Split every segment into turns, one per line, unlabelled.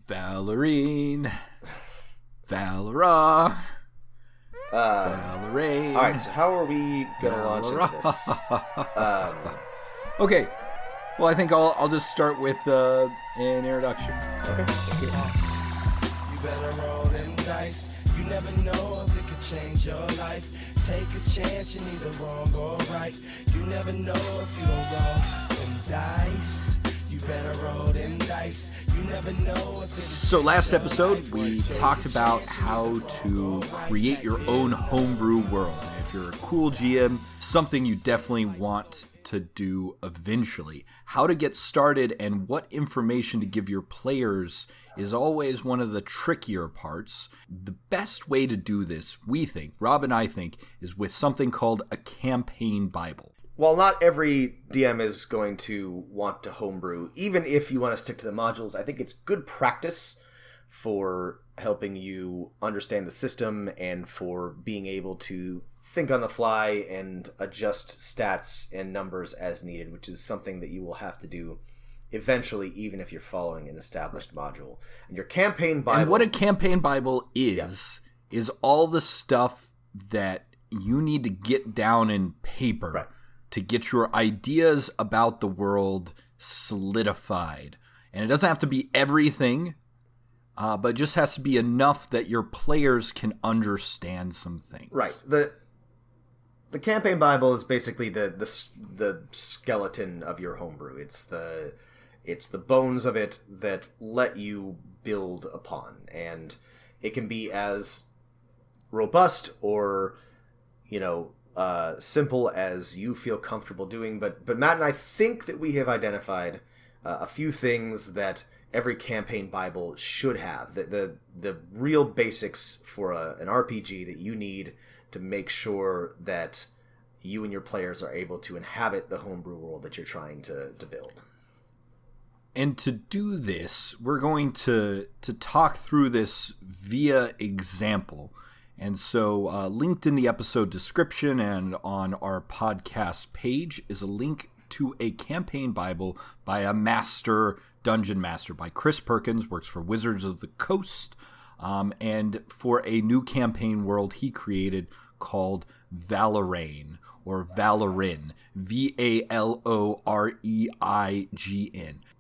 Valerine. Valera. Valerine.
All right, so how are we going to launch into this?
Okay. Well, I think I'll just start with an introduction.
Okay.
You better roll them dice. You never know if it could change your life. Take a chance, you're neither wrong or right. You never know if you don't roll them dice. You better roll them dice. You never know if it's...
So last episode, we talked about how to create your own homebrew world. And if you're a cool GM, something you definitely want to do eventually. How to get started and what information to give your players is always one of the trickier parts. The best way to do this, we think, Rob and I think, is with something called a campaign Bible.
While not every DM is going to want to homebrew, even if you want to stick to the modules, I think it's good practice for helping you understand the system and for being able to think on the fly and adjust stats and numbers as needed, which is something that you will have to do eventually, even if you're following an established module. And your campaign Bible...
And what a campaign Bible is all the stuff that you need to get down in paper.
Right.
To get your ideas about the world solidified. And it doesn't have to be everything, but it just has to be enough that your players can understand some things.
Right. The campaign Bible is basically the skeleton of your homebrew. It's the bones of it that let you build upon. And it can be as robust or, simple as you feel comfortable doing, but Matt and I think that we have identified a few things that every campaign Bible should have. The real basics for an RPG that you need to make sure that you and your players are able to inhabit the homebrew world that you're trying to build.
And to do this, we're going to talk through this via example. And so linked in the episode description and on our podcast page is a link to a campaign Bible by a dungeon master, by Chris Perkins, works for Wizards of the Coast, and for a new campaign world he created called Valerain, or Valorin, Valoreign.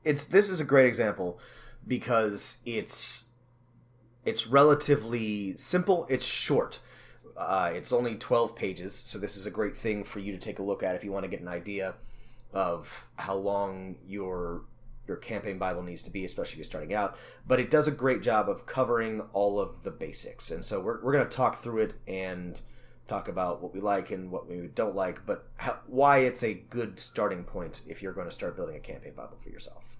This is a great example because it's relatively simple. It's short. It's only 12 pages, so this is a great thing for you to take a look at if you want to get an idea of how long your campaign Bible needs to be, especially if you're starting out. But it does a great job of covering all of the basics. And so we're going to talk through it and talk about what we like and what we don't like, but why it's a good starting point if you're going to start building a campaign Bible for yourself.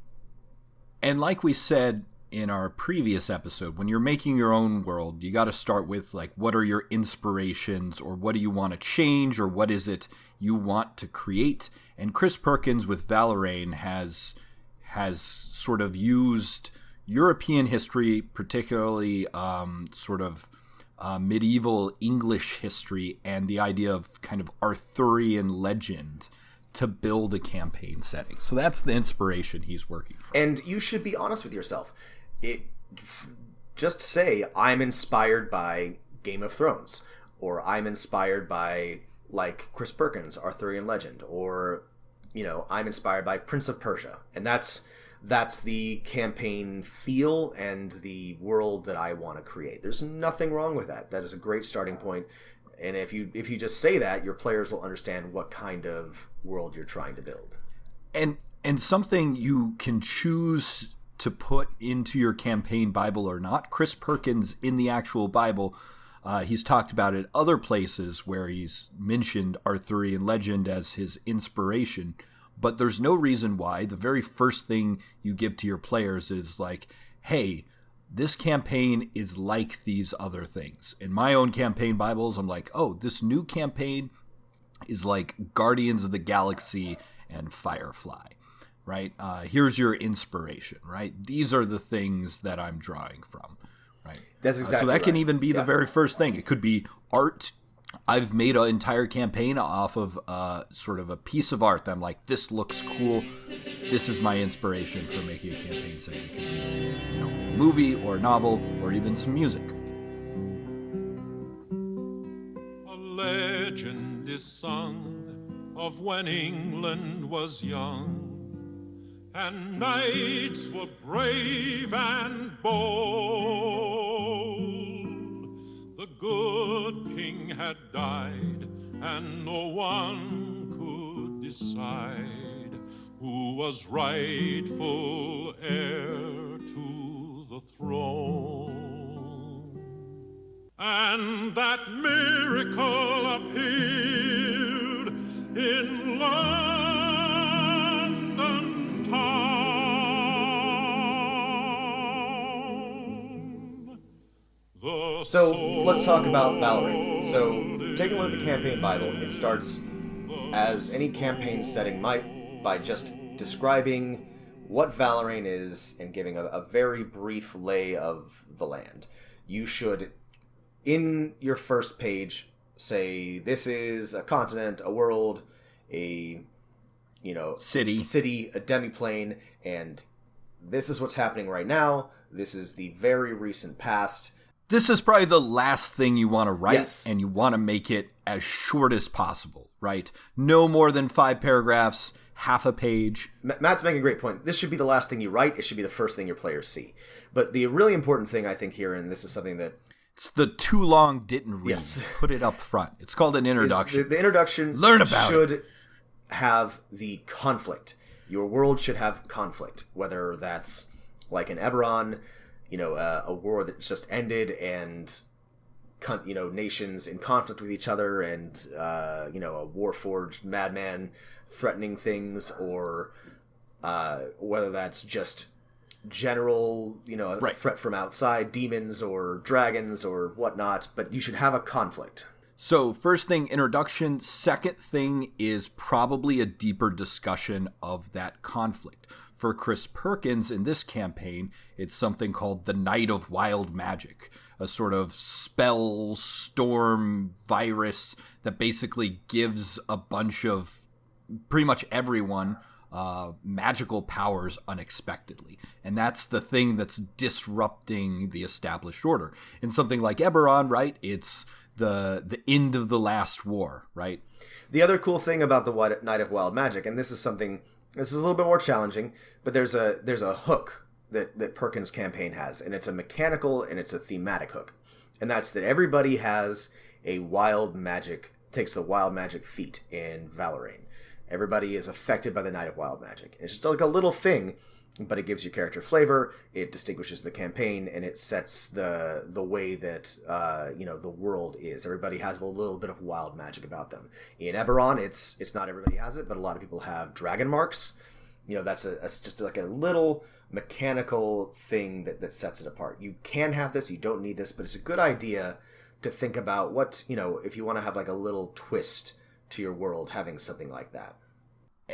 And like we said in our previous episode, when you're making your own world, you got to start with, what are your inspirations, or what do you want to change, or what is it you want to create? And Chris Perkins with Valerain has sort of used European history, particularly medieval English history, and the idea of kind of Arthurian legend to build a campaign setting. So that's the inspiration he's working from.
And you should be honest with yourself. Just say, I'm inspired by Game of Thrones, or I'm inspired by, Chris Perkins, Arthurian legend, or, I'm inspired by Prince of Persia. And that's the campaign feel and the world that I want to create. There's nothing wrong with that. That is a great starting point. And if you just say that, your players will understand what kind of world you're trying to build.
And something you can choose to put into your campaign Bible or not. Chris Perkins, in the actual Bible, he's talked about it other places where he's mentioned Arthurian legend as his inspiration, but there's no reason why the very first thing you give to your players is hey, this campaign is like these other things. In my own campaign Bibles, I'm this new campaign is like Guardians of the Galaxy and Firefly. Right? Here's your inspiration, right? These are the things that I'm drawing from, right?
That's exactly
so that can
right.
even be the very first thing. It could be art. I've made an entire campaign off of sort of a piece of art that I'm this looks cool. This is my inspiration for making a campaign setting. It could be, movie or novel or even some music.
A legend is sung of when England was young, and knights were brave and bold. The good king had died, and no one could decide who was rightful heir to the throne. And that miracle appeared in London town.
So let's talk about Valorant. So taking a look at the campaign Bible, it starts as any campaign setting might by just describing what Valorant is and giving a very brief lay of the land. You should, in your first page, say this is a continent, a world, a city, a demiplane, and this is what's happening right now. This is the very recent past.
This is probably the last thing you want to write,
yes.
And you want to make it as short as possible, right? No more than 5 paragraphs, half a page.
Matt's making a great point. This should be the last thing you write. It should be the first thing your players see. But the really important thing, I think, here, and this is something that...
It's the too long didn't read.
Yes.
Put it up front. It's called an introduction.
The introduction
Learn about
should have the conflict. Your world should have conflict, whether that's like in Eberron, a war that just ended and, nations in conflict with each other and, a war-forged madman threatening things, or whether that's just general, a threat from outside, demons or dragons or whatnot, but you should have a conflict.
So first thing, introduction. Second thing is probably a deeper discussion of that conflict. For Chris Perkins in this campaign, it's something called the Night of Wild Magic, a sort of spell, storm, virus that basically gives a bunch of pretty much everyone magical powers unexpectedly. And that's the thing that's disrupting the established order. In something like Eberron, right, it's the end of the last war, right?
The other cool thing about the Night of Wild Magic, and this is a little bit more challenging, but there's a hook that Perkins' campaign has, and it's a mechanical and it's a thematic hook. And that's that everybody has takes the wild magic feat in Valorant. Everybody is affected by the Night of Wild Magic. It's just like a little thing, but it gives your character flavor, it distinguishes the campaign, and it sets the way that the world is. Everybody has a little bit of wild magic about them. In Eberron, it's not everybody has it, but a lot of people have dragon marks. That's just like a little mechanical thing that sets it apart. You can have this, you don't need this, but it's a good idea to think about what, if you want to have like a little twist to your world, having something like that.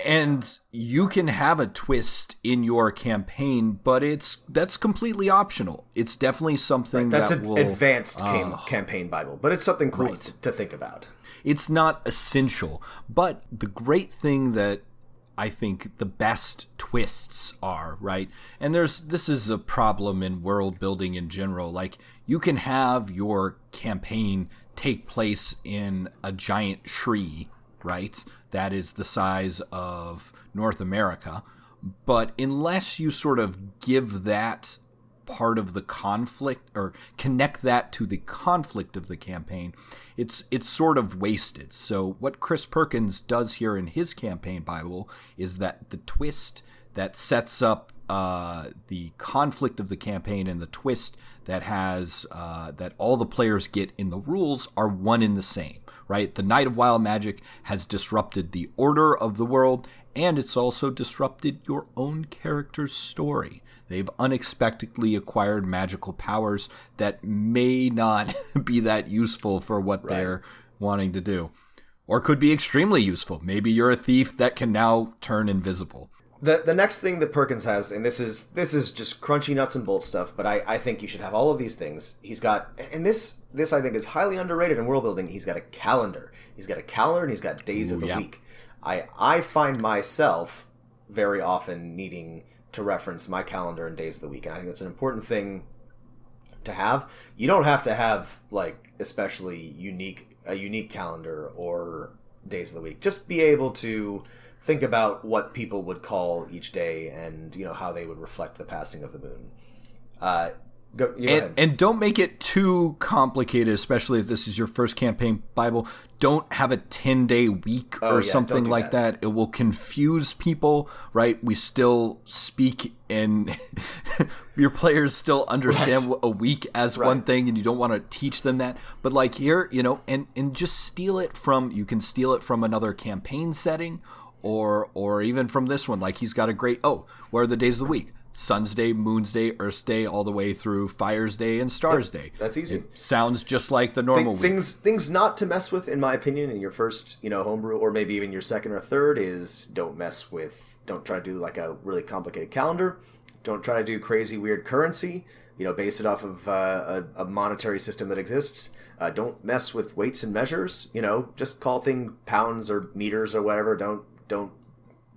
And you can have a twist in your campaign, but that's completely optional. It's definitely something
that's
that
an advanced campaign Bible, but it's something cool to think about.
It's not essential, but the great thing that I think the best twists are, right? And this is a problem in world building in general. Like, you can have your campaign take place in a giant tree, right? That is the size of North America. But unless you sort of give that part of the conflict or connect that to the conflict of the campaign, it's sort of wasted. So what Chris Perkins does here in his campaign Bible is that the twist that sets up the conflict of the campaign and the twist that has that all the players get in the rules are one in the same, right? The Night of Wild Magic has disrupted the order of the world, and it's also disrupted your own character's story. They've unexpectedly acquired magical powers that may not be that useful for what they're wanting to do, or could be extremely useful. Maybe you're a thief that can now turn invisible.
The next thing that Perkins has, and this is just crunchy nuts and bolts stuff, but I think you should have all of these things. He's got, and this I think is highly underrated in world building. He's got a calendar. He's got a calendar, and he's got days of the week. I find myself very often needing to reference my calendar and days of the week, and I think that's an important thing to have. You don't have to have like especially a unique calendar or days of the week. Just be able to think about what people would call each day and how they would reflect the passing of the moon. Go ahead.
And don't make it too complicated, especially if this is your first campaign Bible. Don't have a 10-day week or something like that. It will confuse people, right? We still speak and your players still understand a week as one thing, and you don't want to teach them that. But like here, and just steal it from, you can steal it from another campaign setting or even from this one. Like he's got a great, what are the days of the week? Sun's Day, Moon's Day, Earth's Day, all the way through Fire's Day and Star's Day.
That's easy.
It sounds just like the normal week.
Things not to mess with, in my opinion, in your first, homebrew, or maybe even your second or third, is don't try to do like a really complicated calendar. Don't try to do crazy weird currency, base it off of a monetary system that exists. Don't mess with weights and measures, just call things pounds or meters or whatever. Don't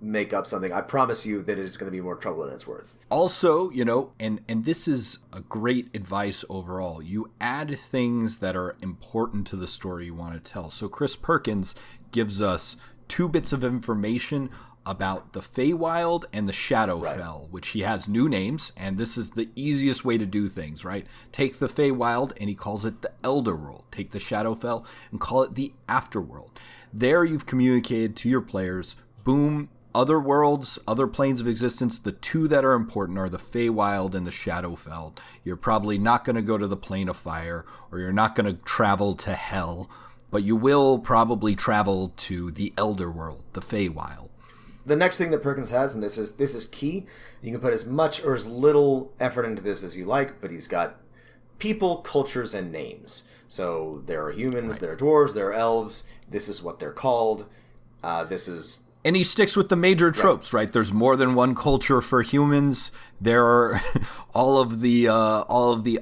make up something. I promise you that it's going to be more trouble than it's worth.
Also, and this is a great advice overall. You add things that are important to the story you want to tell. So Chris Perkins gives us 2 bits of information about the Feywild and the Shadowfell, which he has new names, and this is the easiest way to do things, right? Take the Feywild and he calls it the Elderworld. Take the Shadowfell and call it the Afterworld. There you've communicated to your players, boom, other worlds, other planes of existence. The 2 that are important are the Feywild and the Shadowfell. You're probably not going to go to the Plane of Fire, or you're not going to travel to Hell, but you will probably travel to the Elderworld, the Feywild.
The next thing that Perkins has, and this is key, you can put as much or as little effort into this as you like, but he's got people, cultures, and names. So there are humans, there are dwarves, there are elves. This is what they're called.
And he sticks with the major tropes, right? There's more than one culture for humans. There are all of the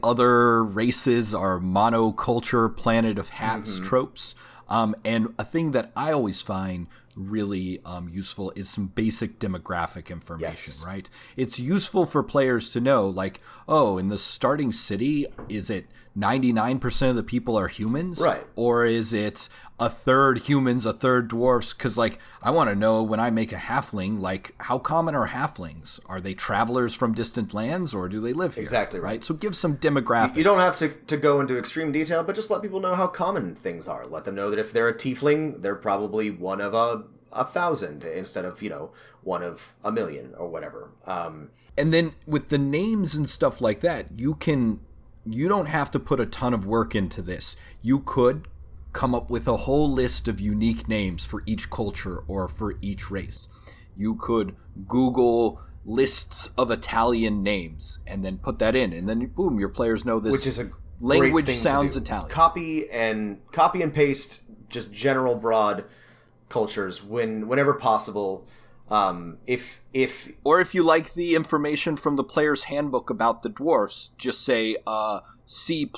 other races are monoculture, planet of hats tropes. And a thing that I always find really useful is some basic demographic information, right? It's useful for players to know, like, in the starting city, is it 99% of the people are humans?
Right.
Or is it a third humans, a third dwarfs? Because, like, I want to know when I make a halfling, like, how common are halflings? Are they travelers from distant lands, or do they live here?
Exactly right.
So give some demographics.
You don't have to go into extreme detail, but just let people know how common things are. Let them know that if they're a tiefling, they're probably one of 1,000 instead of, one of 1,000,000 or whatever.
And then with the names and stuff like that, you don't have to put a ton of work into this. You could come up with a whole list of unique names for each culture or for each race. You could Google lists of Italian names and then put that in, and then boom, your players know this.
Which is a
language
great thing
sounds
to do.
Italian.
Copy and paste just general broad cultures whenever possible. If
you like the information from the player's handbook about the dwarfs, just say see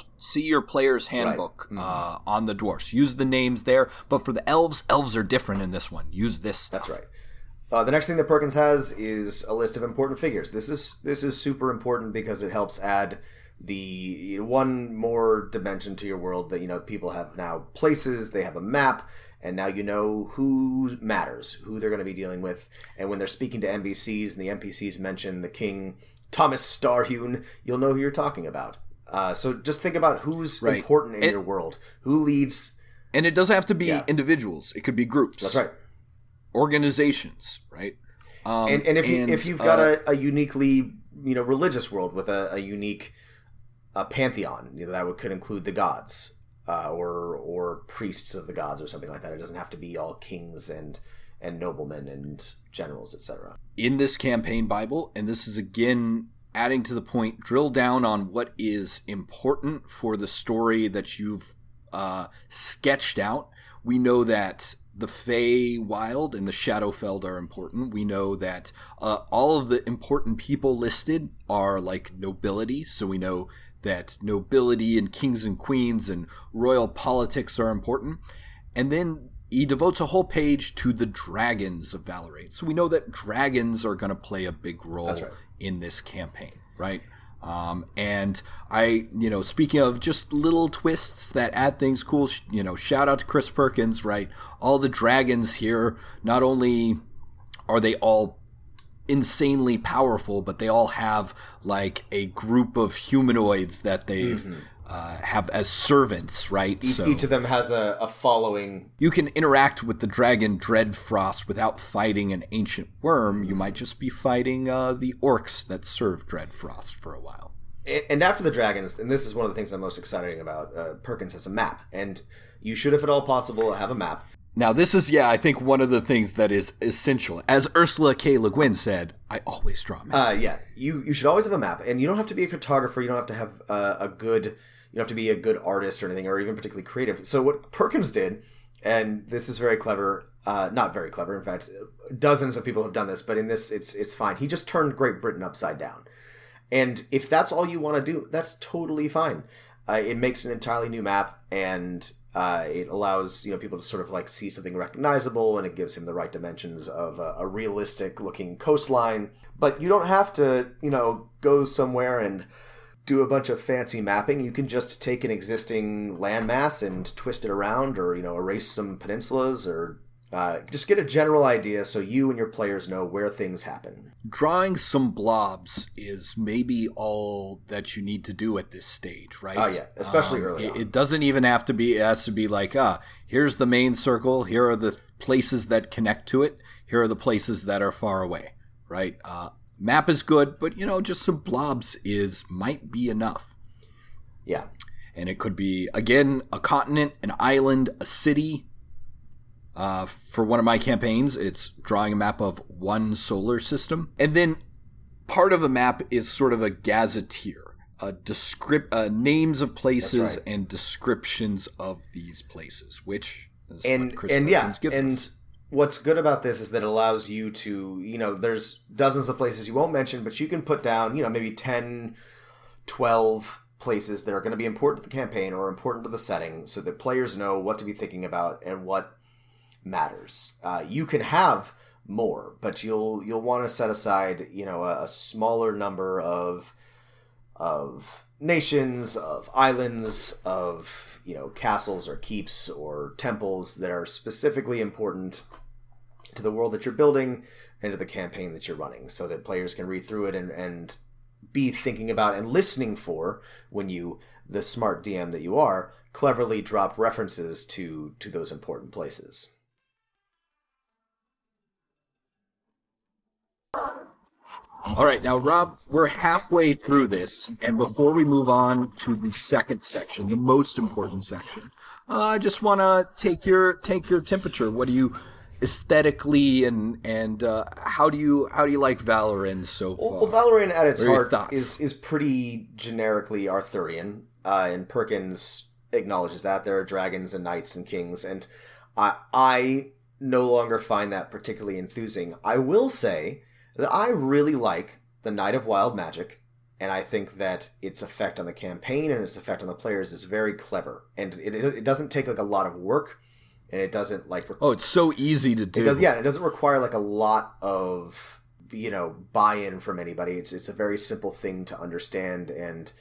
your player's handbook on the dwarfs. Use the names there, but for the elves are different in this one. Use this stuff.
That's right. The next thing that Perkins has is a list of important figures. This is super important because it helps add the one more dimension to your world that people have now places, they have a map, and now you know who matters, who they're going to be dealing with. And when they're speaking to NPCs and the NPCs mention the King Thomas Starhewn, you'll know who you're talking about. So just think about who's important in your world, who leads.
And it doesn't have to be individuals. It could be groups.
That's right.
Organizations, right?
And if you've got a uniquely religious world with a unique pantheon, that could include the gods. Or priests of the gods or something like that. It doesn't have to be all kings and noblemen and generals, etc.
In this campaign Bible, and this is again adding to the point, drill down on what is important for the story that you've sketched out. We know that the Feywild and the Shadowfell are important. We know that all of the important people listed are like nobility, so we know that nobility and kings and queens and royal politics are important. And then he devotes a whole page to the dragons of Valorate. So we know that dragons are going to play a big role in this campaign, right? And I, speaking of just little twists that add things cool, shout out to Chris Perkins, right? All the dragons here, not only are they all insanely powerful, but they all have like a group of humanoids that they've have as servants, right?
Each of them has a following.
You can interact with the dragon Dreadfrost without fighting an ancient worm. You might just be fighting the orcs that serve Dreadfrost for a while.
And after the dragons, and this is one of the things I'm most excited about, Perkins has a map. And you should, if at all possible, have a map.
Now, this is, I think one of the things that is essential. As Ursula K. Le Guin said, I always draw a map.
You should always have a map. And you don't have to be a cartographer. You don't have to have you don't have to be a good artist or anything, or even particularly creative. So what Perkins did, and this is very clever, not very clever, in fact, dozens of people have done this, but in this, it's fine. He just turned Great Britain upside down. And if that's all you want to do, that's totally fine. It makes an entirely new map, and it allows people to sort of like see something recognizable, and it gives him the right dimensions of a realistic looking coastline. But you don't have to, go somewhere and do a bunch of fancy mapping. You can just take an existing landmass and twist it around, or erase some peninsulas, or just get a general idea so you and your players know where things happen.
Drawing some blobs is maybe all that you need to do at this stage, right?
Oh yeah, especially early on.
It doesn't even have to be. It has to be like, here's the main circle. Here are the places that connect to it. Here are the places that are far away, right? Map is good, but just some blobs might be enough.
Yeah.
And it could be, again, a continent, an island, a city. For one of my campaigns, it's drawing a map of one solar system. And then part of a map is sort of a gazetteer, names of places and descriptions of these places, which is what Chris Perkins gives us.
What's good about this is that it allows you to, there's dozens of places you won't mention, but you can put down, maybe 10, 12 places that are going to be important to the campaign or important to the setting, so that players know what to be thinking about and what matters. You can have more, but you'll want to set aside, a smaller number of nations, of islands, of, castles or keeps or temples that are specifically important to the world that you're building and to the campaign that you're running, so that players can read through it and be thinking about and listening for when you, the smart DM that you are, cleverly drop references to those important places.
All right, now, Rob, we're halfway through this, and before we move on to the second section, the most important section, I just want to take your temperature. What do you aesthetically and how do you like Valoran so far?
Well, Valoran at its heart is pretty generically Arthurian, and Perkins acknowledges that there are dragons and knights and kings, and I no longer find that particularly enthusing. I will say that I really like the Knight of Wild Magic, and I think that its effect on the campaign and its effect on the players is very clever, and it doesn't take like a lot of work, and it doesn't like
it's so easy to do.
And it doesn't require like a lot of buy-in from anybody. It's a very simple thing to understand, and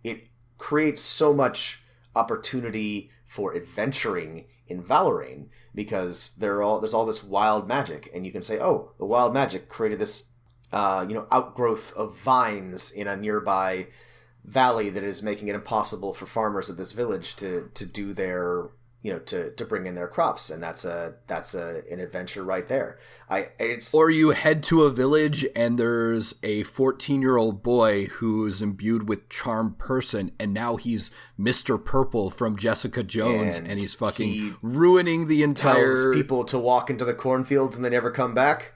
it creates so much opportunity for adventuring in Valoran, because there's all this wild magic, and you can say, oh, the wild magic created this outgrowth of vines in a nearby valley that is making it impossible for farmers of this village to do their to bring in their crops, and that's an adventure right there.
Or you head to a village and there's a 14-year-old boy who's imbued with charm person, and now he's Mr. Purple from Jessica Jones, and he's fucking ruining the entire...
Tells people to walk into the cornfields and they never come back.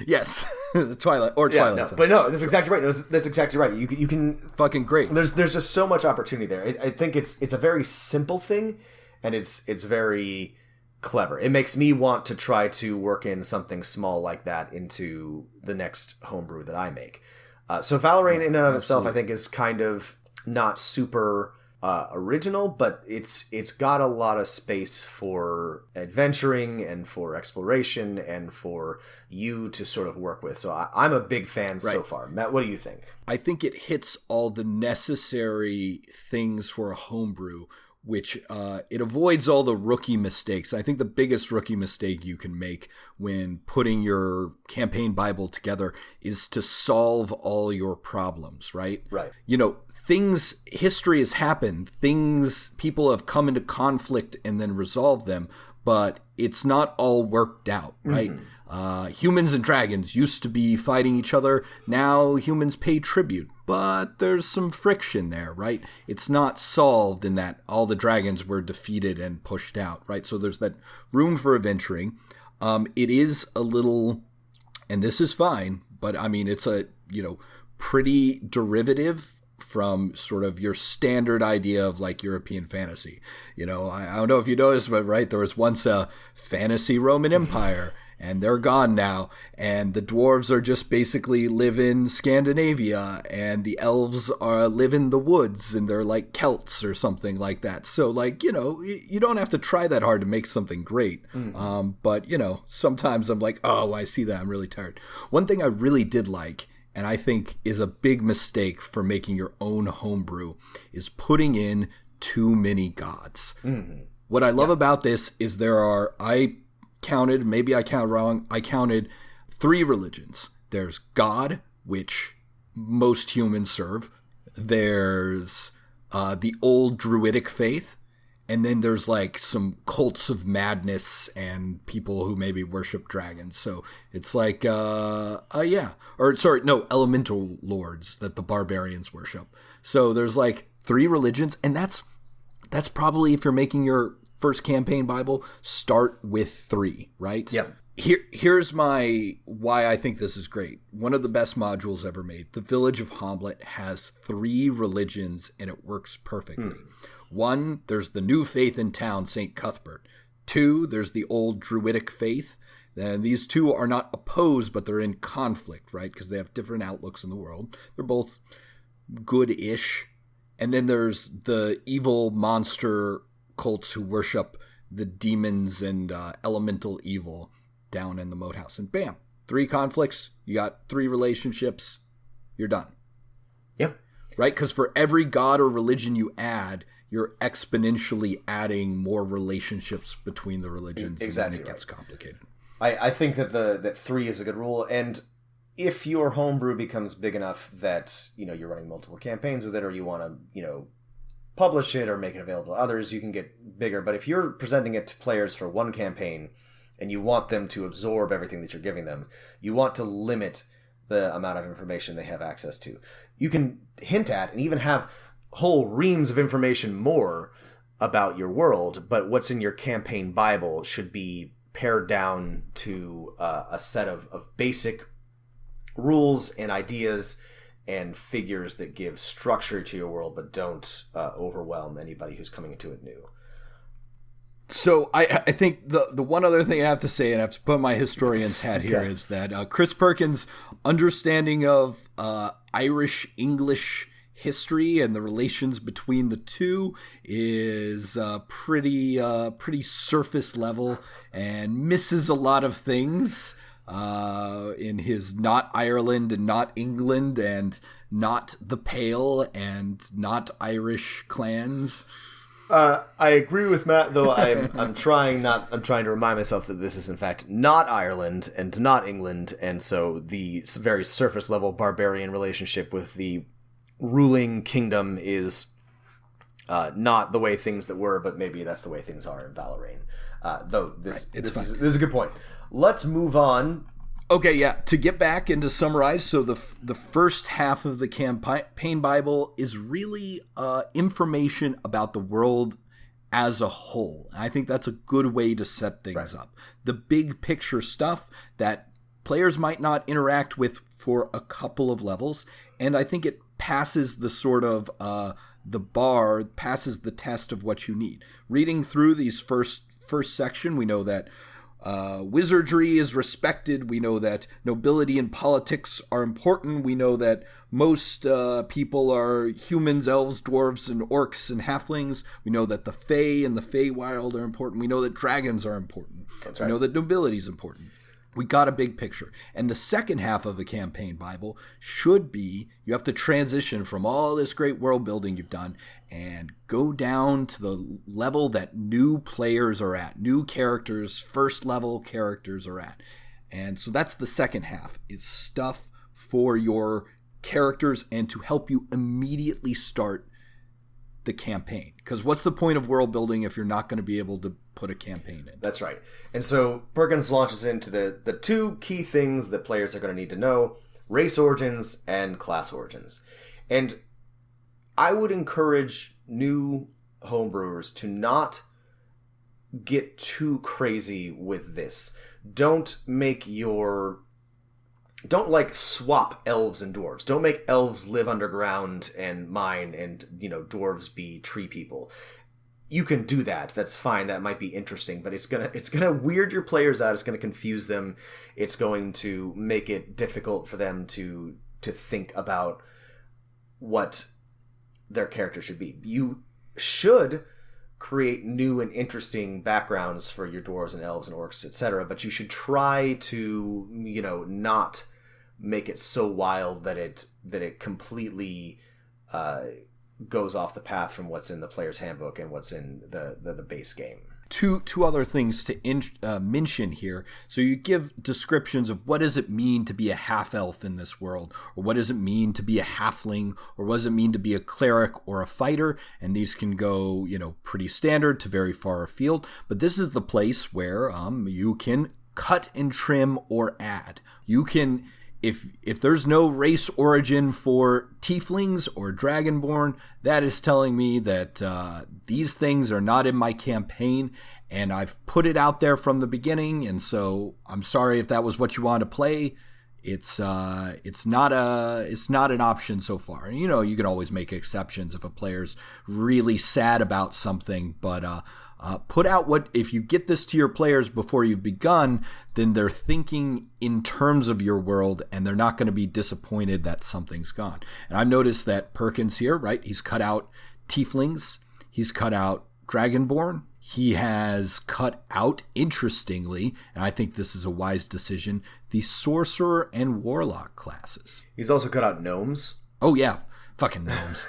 Yes, Twilight Zone.
But no, that's exactly right. That's exactly right. You can
fucking great.
There's just so much opportunity there. I think it's a very simple thing, and it's very clever. It makes me want to try to work in something small like that into the next homebrew that I make. So Valoran in and of itself, I think, is kind of not super original, but it's got a lot of space for adventuring and for exploration and for you to sort of work with. So I'm a big fan so far. Matt, what do you think?
I think it hits all the necessary things for a homebrew, which it avoids all the rookie mistakes. I think the biggest rookie mistake you can make when putting your campaign Bible together is to solve all your problems, right?
Right.
History has happened, people have come into conflict and then resolved them, but it's not all worked out, right? Mm-hmm. Humans and dragons used to be fighting each other. Now humans pay tribute, but there's some friction there, right? It's not solved in that all the dragons were defeated and pushed out, right? So there's that room for adventuring. It is a little, and this is fine, but I mean, it's a, pretty derivative from sort of your standard idea of like European fantasy. I don't know if you noticed, but right, there was once a fantasy Roman Empire and they're gone now. And the dwarves are just basically live in Scandinavia and the elves live in the woods and they're like Celts or something like that. So like, you don't have to try that hard to make something great. But sometimes I'm like, oh, I see that. I'm really tired. One thing I really did like, and I think is a big mistake for making your own homebrew, is putting in too many gods. Mm-hmm. What I love about this is I counted 3 religions. There's God, which most humans serve. There's the old druidic faith. And then there's like some cults of madness and people who maybe worship dragons. So it's like, elemental lords that the barbarians worship. So there's like 3 religions. And that's probably, if you're making your first campaign Bible, start with 3, right?
Yep.
Here's why I think this is great. One of the best modules ever made. The Village of Hamlet has 3 religions and it works perfectly. 1, there's the new faith in town, St. Cuthbert. 2, there's the old druidic faith. And these 2 are not opposed, but they're in conflict, right? Because they have different outlooks in the world. They're both good-ish. And then there's the evil monster cults who worship the demons and elemental evil down in the moat house. And bam, 3 conflicts. You got 3 relationships. You're done.
Yep.
Right? Because for every god or religion you add, you're exponentially adding more relationships between the religions.
Exactly.
And then it gets complicated.
I think that 3 is a good rule. And if your homebrew becomes big enough that, you're running multiple campaigns with it, or you want to, publish it or make it available to others, you can get bigger. But if you're presenting it to players for one campaign and you want them to absorb everything that you're giving them, you want to limit the amount of information they have access to. You can hint at and even have whole reams of information more about your world, but what's in your campaign Bible should be pared down to a set of basic rules and ideas and figures that give structure to your world, but don't overwhelm anybody who's coming into it new.
So I think the one other thing I have to say, and I have to put my historian's hat here, is that Chris Perkins' understanding of Irish-English history and the relations between the two is pretty surface level and misses a lot of things in his not Ireland and not England and not the Pale and not Irish clans.
I agree with Matt, though. I'm trying to remind myself that this is in fact not Ireland and not England, and so the very surface level barbarian relationship with the ruling kingdom is not the way things that were, but maybe that's the way things are in Valorane. Though this is a good point. Let's move on.
Okay, yeah. To get back and to summarize, so the first half of the campaign Bible is really information about the world as a whole. I think that's a good way to set things up. The big picture stuff that players might not interact with for a couple of levels, and I think it passes the sort of the bar, passes the test of what you need. Reading through these first section, we know that Wizardry is respected. We know that nobility and politics are important. We know that most people are humans, elves, dwarves, and orcs and halflings. We know that the Fae and the Feywild are important. We know that dragons are important.
That's right.
We know that nobility is important. We got a big picture. And the second half of the campaign Bible should be, you have to transition from all this great world building you've done and go down to the level that new players are at, new characters, first level characters are at. And so that's the second half, is stuff for your characters and to help you immediately start the campaign. Because what's the point of world building if you're not going to be able to put a campaign in?
That's right. And so Perkins launches into the two key things that players are going to need to know: race origins and class origins. And I would encourage new homebrewers to not get too crazy with this. Don't swap elves and dwarves. Don't make elves live underground and mine and, dwarves be tree people. You can do that. That's fine. That might be interesting, but it's gonna weird your players out. It's gonna confuse them. It's going to make it difficult for them to think about what their character should be. You should create new and interesting backgrounds for your dwarves and elves and orcs, etc., but you should try to, not make it so wild that it completely goes off the path from what's in the player's handbook and what's in the base game.
Two other things to mention here. So you give descriptions of what does it mean to be a half-elf in this world, or what does it mean to be a halfling, or what does it mean to be a cleric or a fighter, and these can go, pretty standard to very far afield. But this is the place where you can cut and trim or add. You can... If there's no race origin for tieflings or dragonborn, that is telling me that these things are not in my campaign, and I've put it out there from the beginning. And so I'm sorry if that was what you want to play. It's not an option so far. And, you can always make exceptions if a player's really sad about something, but put out if you get this to your players before you've begun, then they're thinking in terms of your world and they're not going to be disappointed that something's gone. And I've noticed that Perkins here, right? He's cut out tieflings. He's cut out dragonborn. He has cut out, interestingly, and I think this is a wise decision, the sorcerer and warlock classes.
He's also cut out gnomes.
Oh, yeah. Fucking gnomes.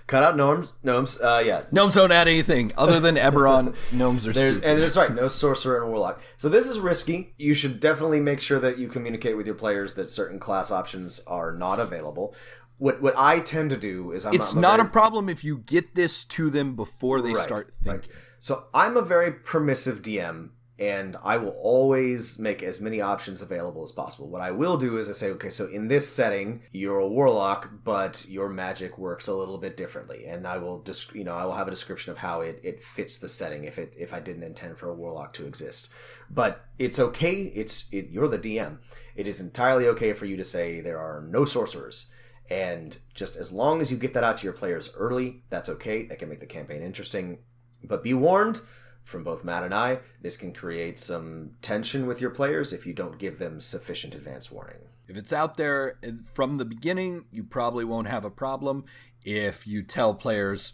Cut out gnomes. Yeah.
Gnomes don't add anything other than Eberron. Gnomes are stupid.
And that's right. No sorcerer and warlock. So this is risky. You should definitely make sure that you communicate with your players that certain class options are not available. What I tend to do is
it's not a problem if you get this to them before they start thinking.
Right. So I'm a very permissive DM, and I will always make as many options available as possible. What I will do is I say, okay, so in this setting, you're a warlock, but your magic works a little bit differently, and I will I will have a description of how it fits the setting if I didn't intend for a warlock to exist. But it's okay. You're the DM. It is entirely okay for you to say there are no sorcerers. And just as long as you get that out to your players early, that's okay. That can make the campaign interesting. But be warned, from both Matt and I, this can create some tension with your players if you don't give them sufficient advance warning.
If it's out there from the beginning, you probably won't have a problem. If you tell players,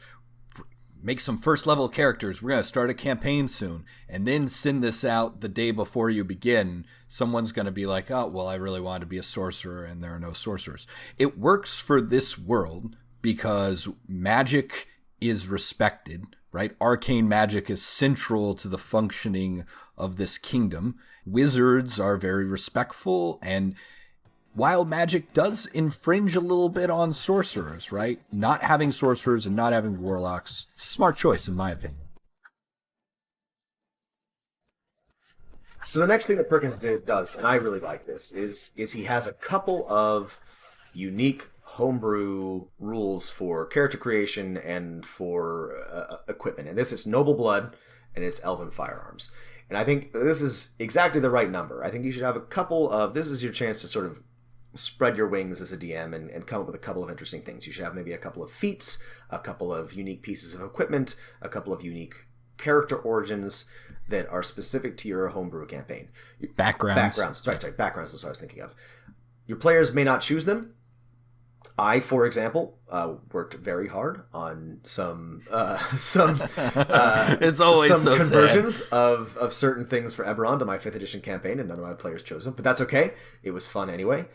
make some first level characters, we're going to start a campaign soon, and then send this out the day before you begin, someone's going to be like, oh, well, I really want to be a sorcerer, and there are no sorcerers. It works for this world because magic is respected, right? Arcane magic is central to the functioning of this kingdom. Wizards are very respectful, and wild magic does infringe a little bit on sorcerers, right? Not having sorcerers and not having warlocks, smart choice in my opinion.
So the next thing that Perkins does, and I really like this, is he has a couple of unique homebrew rules for character creation and for equipment. And this is noble blood and it's elven firearms. And I think this is exactly the right number. I think you should have a couple of... This is your chance to sort of spread your wings as a DM and come up with a couple of interesting things. You should have maybe a couple of feats, a couple of unique pieces of equipment, a couple of unique character origins that are specific to your homebrew campaign.
Backgrounds.
Backgrounds is what I was thinking of. Your players may not choose them. I, for example, worked very hard on some
it's always
some
so
conversions
sad.
of certain things for Eberron to my 5th edition campaign, and none of my players chose them. But that's okay. It was fun anyway.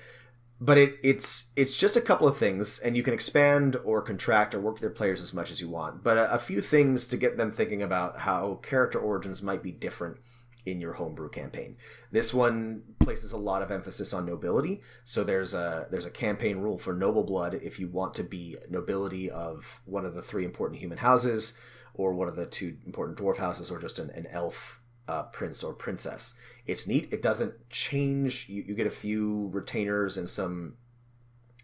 But it's just a couple of things, and you can expand or contract or work with your players as much as you want. But a few things to get them thinking about how character origins might be different in your homebrew campaign. This one places a lot of emphasis on nobility. So there's a campaign rule for noble blood if you want to be nobility of one of the 3 important human houses, or one of the 2 important dwarf houses, or just an elf prince or princess. It's neat. It doesn't change. You get a few retainers and some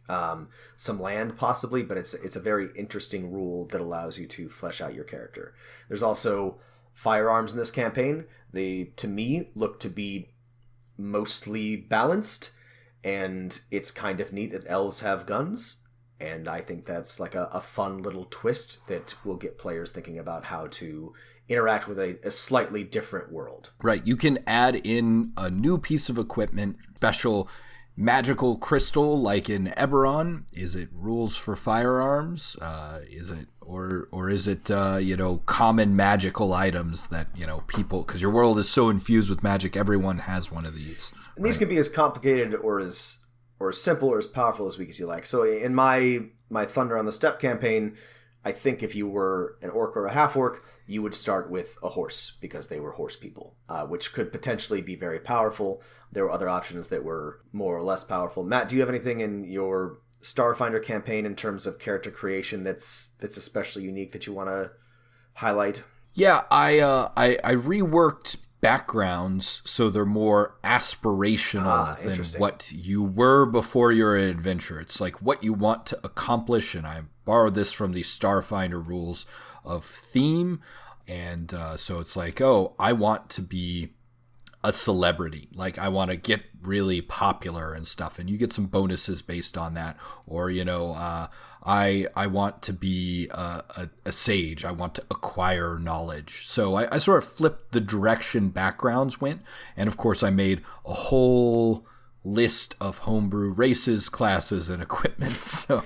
land possibly, but it's a very interesting rule that allows you to flesh out your character. There's also firearms in this campaign. They, to me, look to be mostly balanced, and it's kind of neat that elves have guns, and I think that's like a fun little twist that will get players thinking about how to interact with a slightly different world.
Right. You can add in a new piece of equipment, special magical crystal like in Eberron. Is it rules for firearms? Is it or is it common magical items that people, because your world is so infused with magic, everyone has one of these.
And these can be as complicated or as simple or as powerful as weak as you like. So in my Thunder on the Steppe campaign, I think if you were an orc or a half-orc, you would start with a horse, because they were horse people, which could potentially be very powerful. There were other options that were more or less powerful. Matt, do you have anything in your Starfinder campaign in terms of character creation that's especially unique that you want to highlight?
Yeah, I reworked backgrounds so they're more aspirational than what you were before you're an adventurer. It's like what you want to accomplish, and I borrowed this from the Starfinder rules of theme, and so it's like, I want to be a celebrity, like I want to get really popular and stuff, and you get some bonuses based on that. Or I want to be a sage. I want to acquire knowledge. So I sort of flipped the direction backgrounds went. And of course, I made a whole list of homebrew races, classes, and equipment. So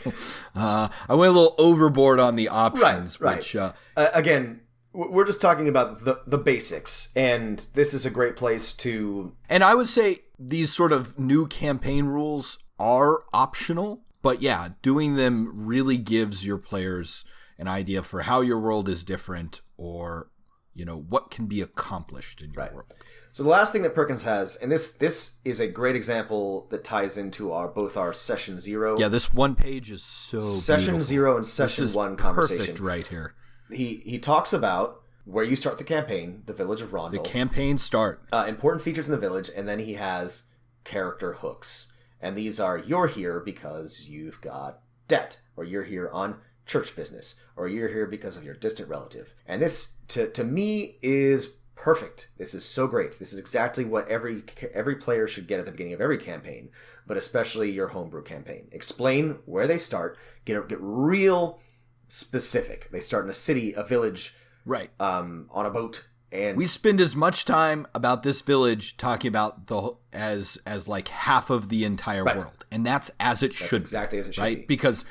I went a little overboard on the options.
Right.
Which,
again, we're just talking about the basics. And this is a great place to...
And I would say these sort of new campaign rules are optional. But yeah, doing them really gives your players an idea for how your world is different, or, what can be accomplished in your world.
So the last thing that Perkins has, and this is a great example that ties into both our Session 0.
Yeah, this one page is so
Session
beautiful.
0 and Session 1 conversation.
Perfect right here.
He talks about where you start the campaign, the village of Rondel.
The campaign start.
Important features in the village, and then he has character hooks. And these are, you're here because you've got debt, or you're here on church business, or you're here because of your distant relative. And this, to me, is perfect. This is so great. This is exactly what every player should get at the beginning of every campaign, but especially your homebrew campaign. Explain where they start, get real specific. They start in a city, a village,
right,
on a boat. And
we spend as much time about this village talking about as like half of the entire world, and that's as it should.
Exactly as it should
be.
Because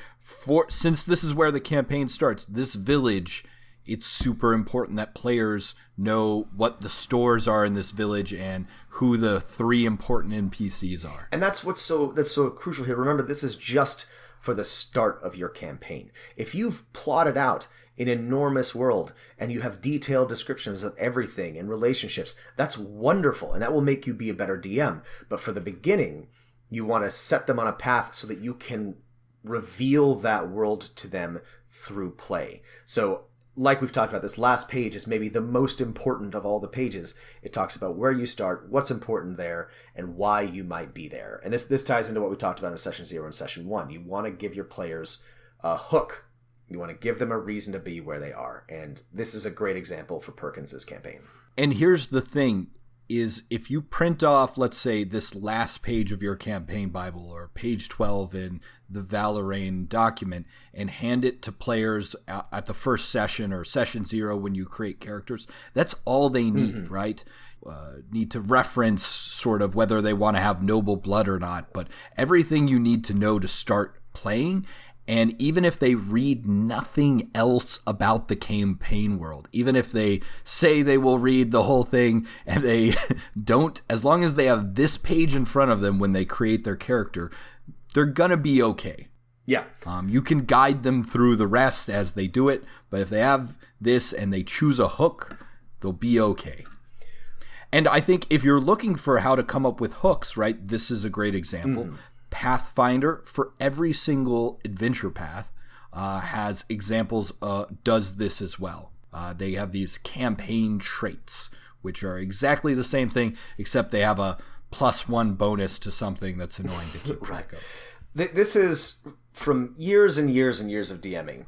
since this is where the campaign starts, this village, it's super important that players know what the stores are in this village and who the 3 important NPCs are.
And that's so crucial here. Remember, this is just for the start of your campaign. If you've plotted out an enormous world and you have detailed descriptions of everything and relationships, that's wonderful, and that will make you be a better DM. But for the beginning, you want to set them on a path so that you can reveal that world to them through play. So like we've talked about, this last page is maybe the most important of all the pages. It talks about where you start, what's important there, and why you might be there. And this ties into what we talked about in Session 0 and Session 1. You want to give your players a hook. You want to give them a reason to be where they are. And this is a great example for Perkins's campaign.
And here's the thing, is if you print off, let's say, this last page of your campaign Bible, or page 12 in the Valorane document and hand it to players at the first session or session 0 when you create characters. That's all they need, right? Need to reference sort of whether they want to have noble blood or not, but everything you need to know to start playing. And even if they read nothing else about the campaign world, even if they say they will read the whole thing and they don't, as long as they have this page in front of them when they create their character, they're going to be okay.
Yeah.
You can guide them through the rest as they do it, but if they have this and they choose a hook, they'll be okay. And I think if you're looking for how to come up with hooks, right, this is a great example. Pathfinder, for every single adventure path, has examples, does this as well. They have these campaign traits, which are exactly the same thing, except they have a +1 bonus to something that's annoying to keep track of.
This is from years and years and years of DMing.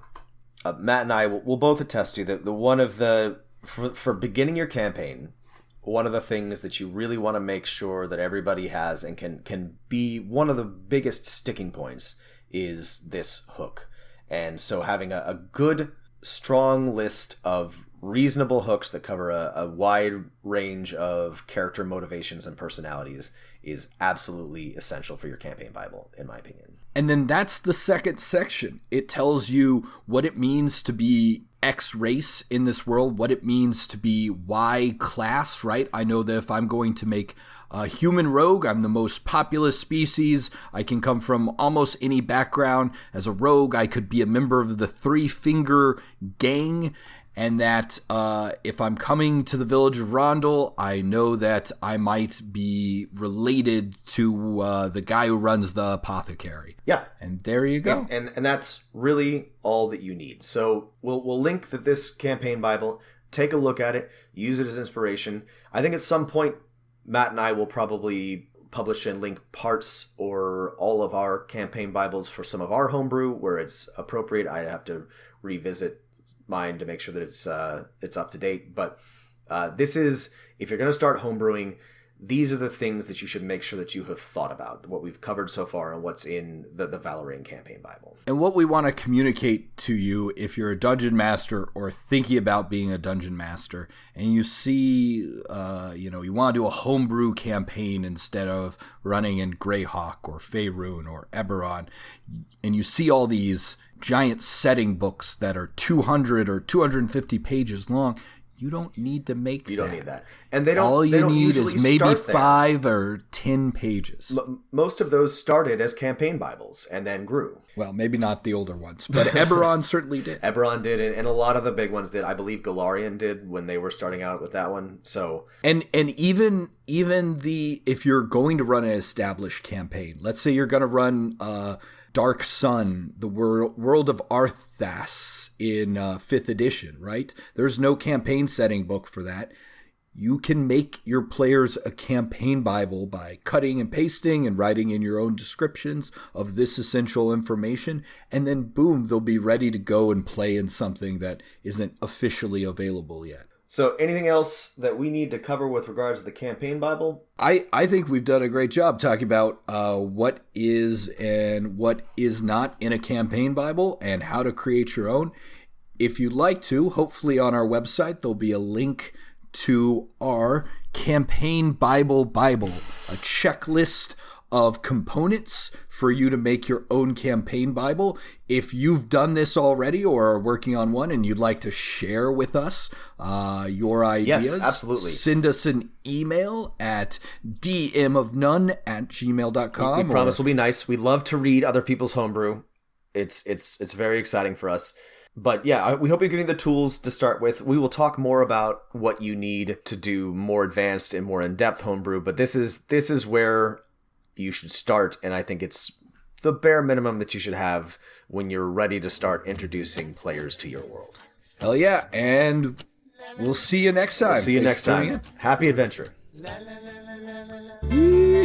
Matt and I will both attest to that. For beginning your campaign, one of the things that you really want to make sure that everybody has and can be one of the biggest sticking points is this hook. And so having a good, strong list of reasonable hooks that cover a wide range of character motivations and personalities is absolutely essential for your campaign Bible, in my opinion.
And then that's the second section. It tells you what it means to be X race in this world, what it means to be Y class, right? I know that if I'm going to make a human rogue, I'm the most populous species. I can come from almost any background. As a rogue, I could be a member of the Three Finger Gang. And that if I'm coming to the village of Rondel, I know that I might be related to the guy who runs the apothecary.
Yeah.
And there you go.
And that's really all that you need. So we'll link this campaign Bible. Take a look at it. Use it as inspiration. I think at some point, Matt and I will probably publish and link parts or all of our campaign Bibles for some of our homebrew where it's appropriate. I have to revisit mine to make sure that it's up to date. But this is, if you're going to start homebrewing, these are the things that you should make sure that you have thought about, what we've covered so far and what's in the Valorane campaign Bible.
And what we want to communicate to you, if you're a dungeon master or thinking about being a dungeon master, and you see, you want to do a homebrew campaign instead of running in Greyhawk or Faerun or Eberron, and you see all these giant setting books that are 200 or 250 pages long, you don't need to make that.
You don't need that. And they don't.
All you need is maybe 5
there.
or 10 pages.
Most of those started as campaign Bibles and then grew.
Well, maybe not the older ones, but Eberron certainly did.
Eberron did, and a lot of the big ones did. I believe Galarian did when they were starting out with that one. So
and even if you're going to run an established campaign, let's say you're going to run Dark Sun, the World of Arthas in 5th edition, right? There's no campaign setting book for that. You can make your players a campaign Bible by cutting and pasting and writing in your own descriptions of this essential information, and then boom, they'll be ready to go and play in something that isn't officially available yet.
So anything else that we need to cover with regards to the campaign Bible?
I think we've done a great job talking about what is and what is not in a campaign Bible and how to create your own. If you'd like to, hopefully on our website, there'll be a link to our campaign Bible, a checklist of components for you to make your own campaign Bible. If you've done this already or are working on one and you'd like to share with us your ideas,
yes, absolutely.
Send us an email at dmofnone@gmail.com.
We promise we'll be nice. We love to read other people's homebrew. It's very exciting for us. But yeah, we hope you're giving the tools to start with. We will talk more about what you need to do more advanced and more in-depth homebrew, but this is where you should start, and I think it's the bare minimum that you should have when you're ready to start introducing players to your world.
Hell yeah, and we'll see you next time.
See you next time. Happy adventure.